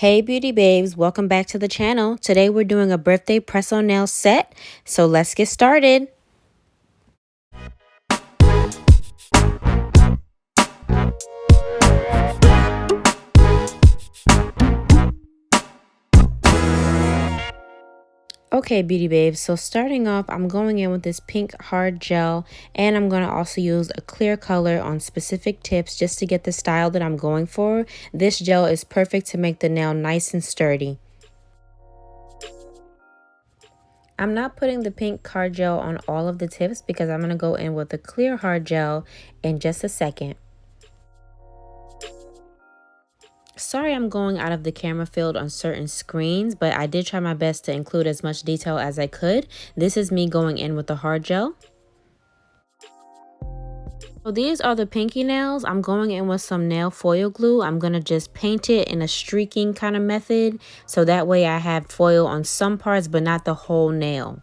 Hey beauty babes, welcome back to the channel. Today we're doing a birthday press-on nail set, so let's get started. Okay beauty babes, so starting off I'm going in with this pink hard gel, and I'm going to also use a clear color on specific tips just to get the style that I'm going for. This gel is perfect to make the nail nice and sturdy. I'm not putting the pink hard gel on all of the tips because I'm going to go in with the clear hard gel in just a second. Sorry I'm going out of the camera field on certain screens, but I did try my best to include as much detail as I could. This is me going in with the hard gel. So these are the pinky nails. I'm going in with some nail foil glue. I'm going to just paint it in a streaking kind of method, so that way I have foil on some parts but not the whole nail.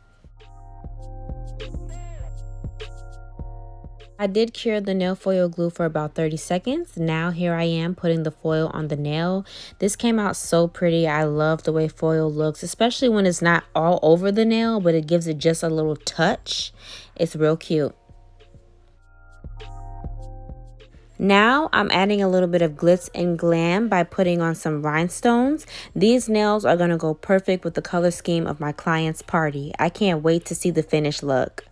I did cure the nail foil glue for about 30 seconds. Now here I am putting the foil on the nail. This came out so pretty. I love the way foil looks, especially when it's not all over the nail, but it gives it just a little touch. It's real cute. Now I'm adding a little bit of glitz and glam by putting on some rhinestones. These nails are going to go perfect with the color scheme of my client's party. I can't wait to see the finished look.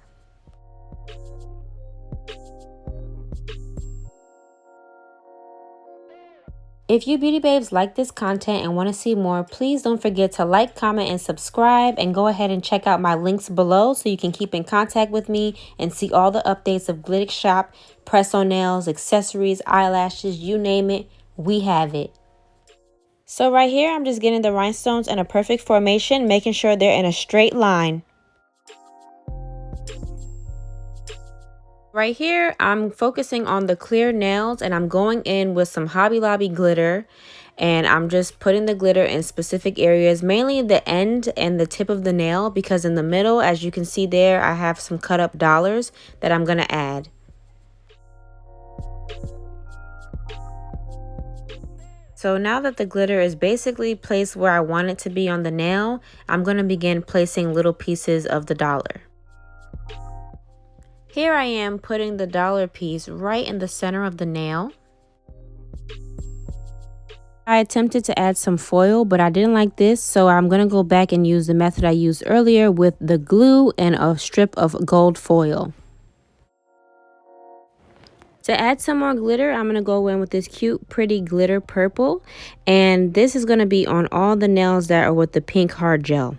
If you beauty babes like this content and want to see more, please don't forget to like, comment, and subscribe, and go ahead and check out my links below so you can keep in contact with me and see all the updates of Glittic Shop, press-on nails, accessories, eyelashes, you name it, we have it. So right here, I'm just getting the rhinestones in a perfect formation, making sure they're in a straight line. Right here, I'm focusing on the clear nails, and I'm going in with some Hobby Lobby glitter, and I'm just putting the glitter in specific areas, mainly the end and the tip of the nail, because in the middle, as you can see there, I have some cut up dollars that I'm going to add. So now that the glitter is basically placed where I want it to be on the nail, I'm going to begin placing little pieces of the dollar. Here I am putting the dollar piece right in the center of the nail. I attempted to add some foil, but I didn't like this, so I'm going to go back and use the method I used earlier with the glue and a strip of gold foil. To add some more glitter, I'm going to go in with this cute, pretty glitter purple, and this is going to be on all the nails that are with the pink hard gel.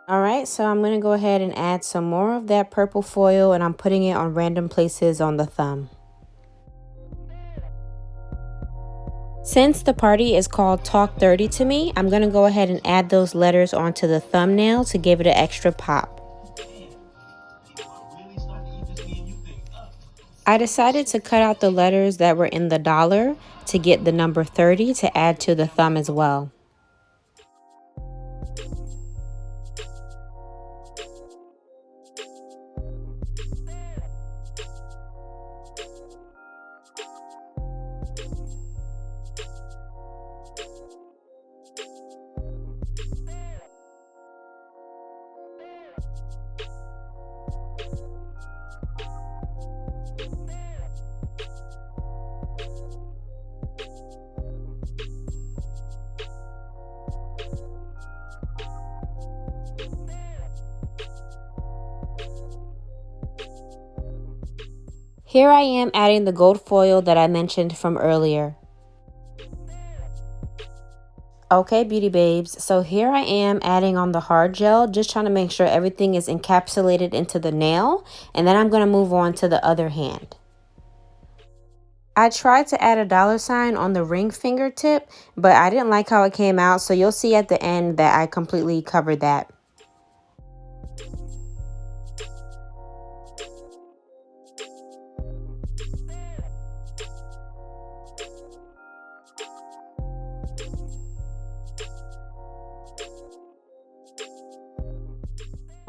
Alright, so I'm going to go ahead and add some more of that purple foil, and I'm putting it on random places on the thumb. Since the party is called Talk 30 to me, I'm going to go ahead and add those letters onto the thumbnail to give it an extra pop. I decided to cut out the letters that were in the dollar to get the number 30 to add to the thumb as well. Here I am adding the gold foil that I mentioned from earlier. Okay, beauty babes, so here I am adding on the hard gel, just trying to make sure everything is encapsulated into the nail, and then I'm going to move on to the other hand. I tried to add a dollar sign on the ring fingertip, but I didn't like how it came out, so you'll see at the end that I completely covered that.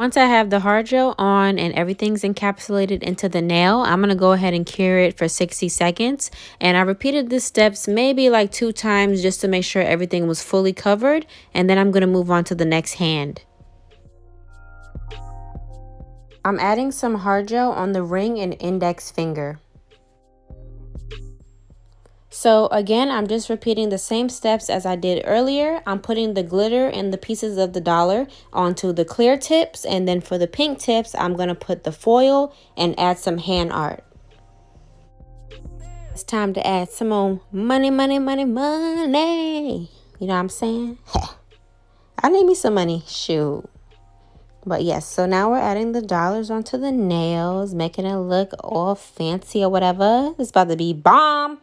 Once I have the hard gel on and everything's encapsulated into the nail, I'm going to go ahead and cure it for 60 seconds. And I repeated the steps maybe like 2 times just to make sure everything was fully covered. And then I'm going to move on to the next hand. I'm adding some hard gel on the ring and index finger. So again, I'm just repeating the same steps as I did earlier. I'm putting the glitter and the pieces of the dollar onto the clear tips. And then for the pink tips, I'm going to put the foil and add some hand art. It's time to add some more money, money, money, money. You know what I'm saying? I need me some money. Shoot. But yes, so now we're adding the dollars onto the nails, making it look all fancy or whatever. It's about to be bomb.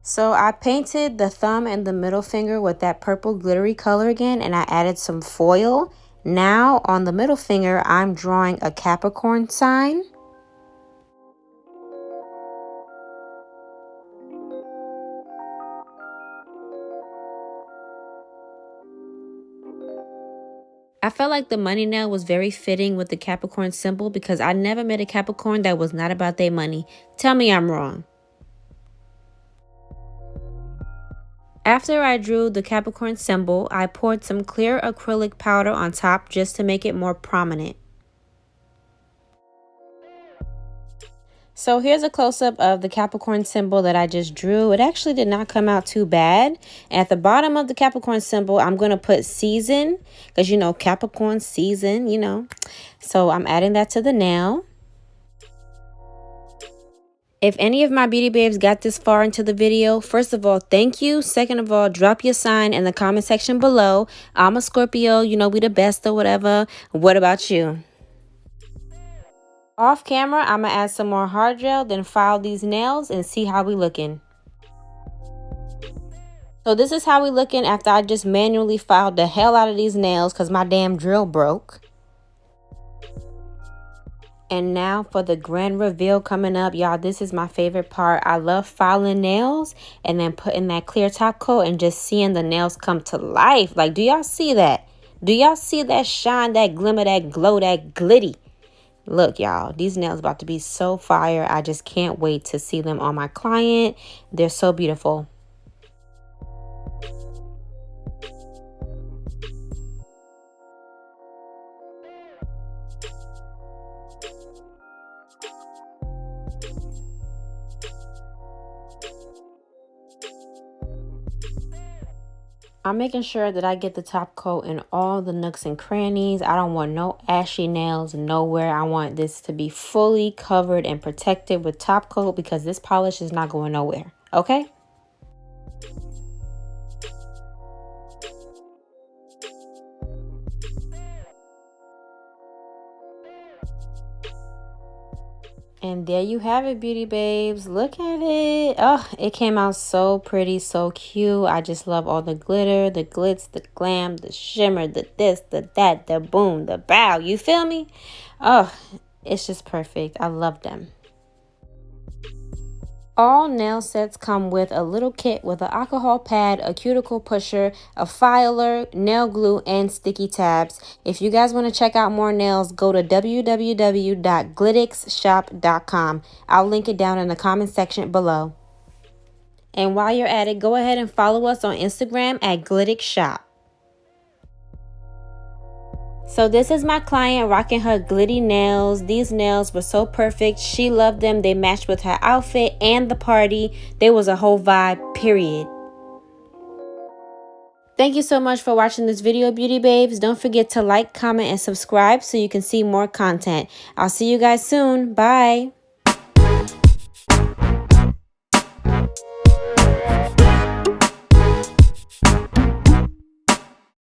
So I painted the thumb and the middle finger with that purple glittery color again, and I added some foil. Now on the middle finger, I'm drawing a Capricorn sign. I felt like the money nail was very fitting with the Capricorn symbol because I never met a Capricorn that was not about their money. Tell me I'm wrong. After I drew the Capricorn symbol, I poured some clear acrylic powder on top just to make it more prominent. So here's a close-up of the Capricorn symbol that I just drew. It actually did not come out too bad. At the bottom of the Capricorn symbol, I'm going to put season because, you know, Capricorn season, you know. So I'm adding that to the nail. If any of my beauty babes got this far into the video, first of all, thank you. Second of all, drop your sign in the comment section below. I'm a Scorpio, you know, we the best or whatever. What about you? Off camera, I'm going to add some more hard gel, then file these nails and see how we looking. So this is how we looking after I just manually filed the hell out of these nails because my damn drill broke. And now for the grand reveal coming up, y'all. This is my favorite part. I love filing nails and then putting that clear top coat and just seeing the nails come to life. Like, do y'all see that? Do y'all see that shine, that glimmer, that glow, that glitty? Look, y'all, these nails about to be so fire. I just can't wait to see them on my client. They're so beautiful. I'm making sure that I get the top coat in all the nooks and crannies. I don't want no ashy nails nowhere. I want this to be fully covered and protected with top coat because this polish is not going nowhere. Okay? And there you have it, beauty babes. Look at it. Oh, it came out so pretty, so cute. I just love all the glitter, the glitz, the glam, the shimmer, the this, the that, the boom, the bow. You feel me? Oh, it's just perfect. I love them. All nail sets come with a little kit with an alcohol pad, a cuticle pusher, a filer, nail glue, and sticky tabs. If you guys want to check out more nails, go to www.glitixshop.com. I'll link it down in the comment section below. And while you're at it, go ahead and follow us on Instagram at glitixshop. So this is my client rocking her glitty nails. These nails were so perfect. She loved them. They matched with her outfit and the party. There was a whole vibe, period. Thank you so much for watching this video, beauty babes. Don't forget to like, comment, and subscribe so you can see more content. I'll see you guys soon. Bye.